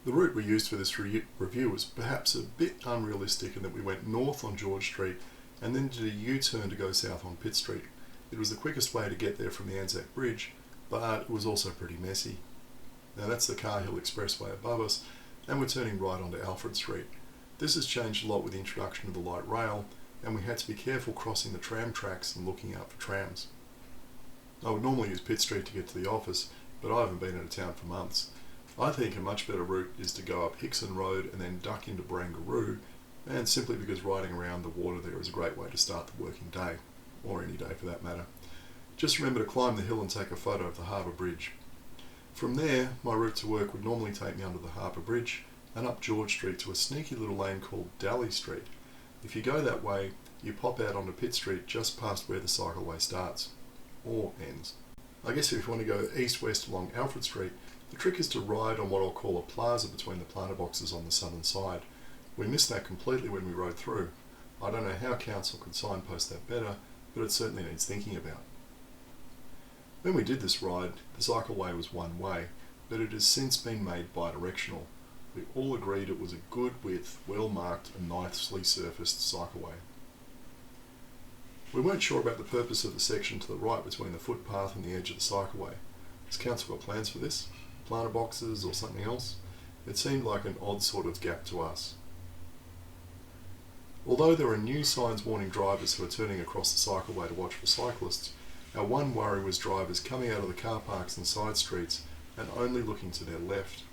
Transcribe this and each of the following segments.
The route we used for this review was perhaps a bit unrealistic in that we went north on George Street and then did a U-turn to go south on Pitt Street. It was the quickest way to get there from the Anzac Bridge, but it was also pretty messy. Now that's the Car Hill Expressway above us, and we're turning right onto Alfred Street. This has changed a lot with the introduction of the light rail, and we had to be careful crossing the tram tracks and looking out for trams. I would normally use Pitt Street to get to the office, but I haven't been out of town for months. I think a much better route is to go up Hickson Road and then duck into Barangaroo, and simply because riding around the water there is a great way to start the working day, or any day for that matter. Just remember to climb the hill and take a photo of the Harbour Bridge. From there, my route to work would normally take me under the Harbour Bridge and up George Street to a sneaky little lane called Daly Street. If you go that way, you pop out onto Pitt Street just past where the cycleway starts, or ends. I guess if you want to go east-west along Alfred Street, the trick is to ride on what I'll call a plaza between the planter boxes on the southern side. We missed that completely when we rode through. I don't know how council could signpost that better, but it certainly needs thinking about. When we did this ride, the cycleway was one way, but it has since been made bi-directional. We all agreed it was a good width, well marked and nicely surfaced cycleway. We weren't sure about the purpose of the section to the right between the footpath and the edge of the cycleway. Has council got plans for this? Planter boxes or something else? It seemed like an odd sort of gap to us. Although there are new signs warning drivers who are turning across the cycleway to watch for cyclists, our one worry was drivers coming out of the car parks and side streets and only looking to their left.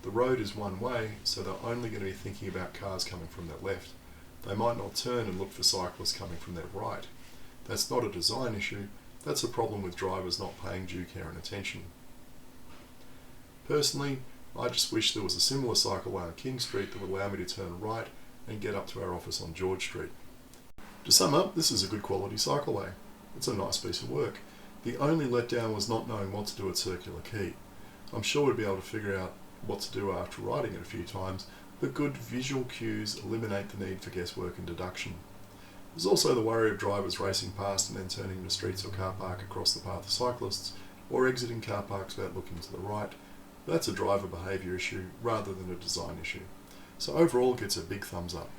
The road is one way, so they're only going to be thinking about cars coming from their left. They might not turn and look for cyclists coming from their right. That's not a design issue, that's a problem with drivers not paying due care and attention. Personally, I just wish there was a similar cycleway on King Street that would allow me to turn right and get up to our office on George Street. To sum up, this is a good quality cycleway. It's a nice piece of work. The only letdown was not knowing what to do at Circular Quay. I'm sure we'd be able to figure out what to do after riding it a few times, but good visual cues eliminate the need for guesswork and deduction. There's also the worry of drivers racing past and then turning into streets or car park across the path of cyclists, or exiting car parks without looking to the right. That's a driver behaviour issue rather than a design issue. So overall it gets a big thumbs up.